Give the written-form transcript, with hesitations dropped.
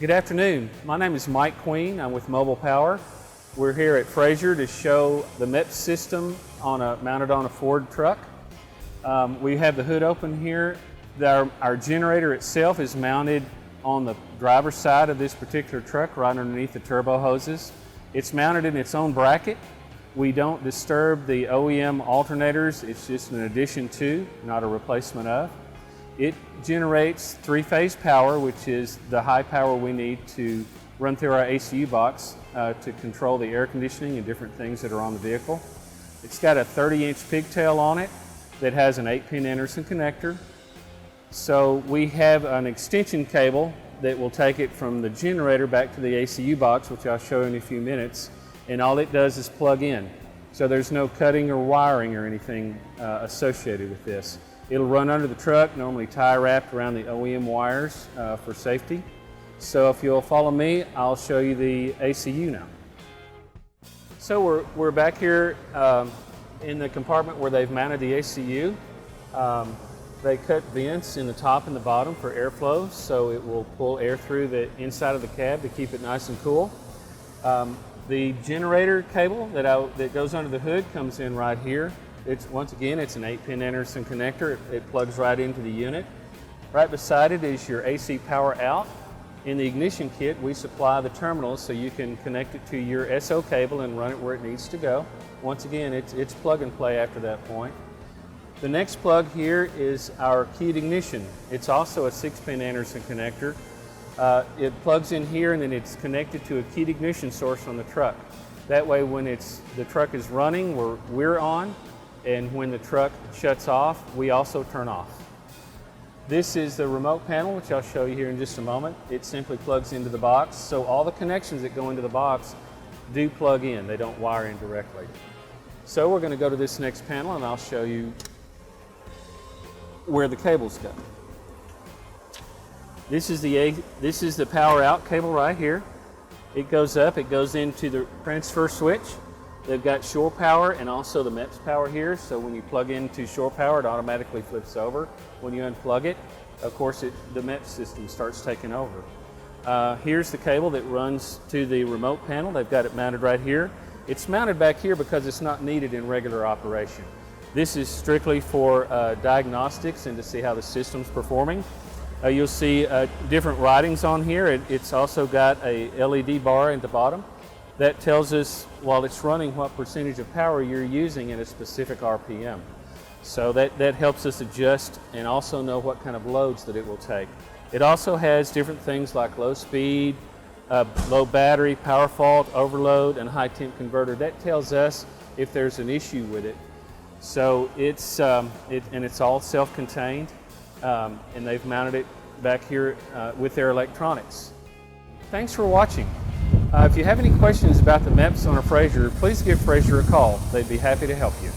Good afternoon. My name is Mike Queen. I'm with Mobile Power. We're here at Frazer to show the MEPS system mounted on a Ford truck. We have the hood open here. Our generator itself is mounted on the driver's side of this particular truck, right underneath the turbo hoses. It's mounted in its own bracket. We don't disturb the OEM alternators. It's just an addition to, not a replacement of. It generates three-phase power, which is the high power we need to run through our ACU box to control the air conditioning and different things that are on the vehicle. It's got a 30-inch pigtail on it that has an 8-pin Anderson connector. So we have an extension cable that will take it from the generator back to the ACU box, which I'll show you in a few minutes, and all it does is plug in. So there's no cutting or wiring or anything associated with this. It'll run under the truck, normally tie wrapped around the OEM wires for safety. So if you'll follow me, I'll show you the ACU now. So we're back here in the compartment where they've mounted the ACU. They cut vents in the top and the bottom for airflow, so it will pull air through the inside of the cab to keep it nice and cool. The generator cable that goes under the hood comes in right here. Once again, it's an 8-pin Anderson connector. It plugs right into the unit. Right beside it is your AC power out. In the ignition kit, we supply the terminals so you can connect it to your SO cable and run it where it needs to go. Once again, it's plug and play after that point. The next plug here is our keyed ignition. It's also a 6-pin Anderson connector. It plugs in here and then it's connected to a keyed ignition source on the truck. That way when the truck is running, we're on, and when the truck shuts off, we also turn off. This is the remote panel, which I'll show you here in just a moment. It simply plugs into the box, so all the connections that go into the box do plug in. They don't wire in directly. So we're going to go to this next panel and I'll show you where the cables go. This is the power out cable right here. It goes up, it goes into the transfer switch. They've got shore power and also the MEPS power here, so when you plug into shore power, it automatically flips over. When you unplug it, of course, the MEPS system starts taking over. Here's the cable that runs to the remote panel. They've got it mounted right here. It's mounted back here because it's not needed in regular operation. This is strictly for diagnostics and to see how the system's performing. You'll see different writings on here. It's also got a LED bar at the bottom. That tells us, while it's running, what percentage of power you're using at a specific RPM. So that helps us adjust and also know what kind of loads that it will take. It also has different things like low speed, low battery, power fault, overload, and high temp converter. That tells us if there's an issue with it. So it's all self-contained, and they've mounted it back here with their electronics. Thanks for watching. If you have any questions about the MEPS on a Frazer, please give Frazer a call. They'd be happy to help you.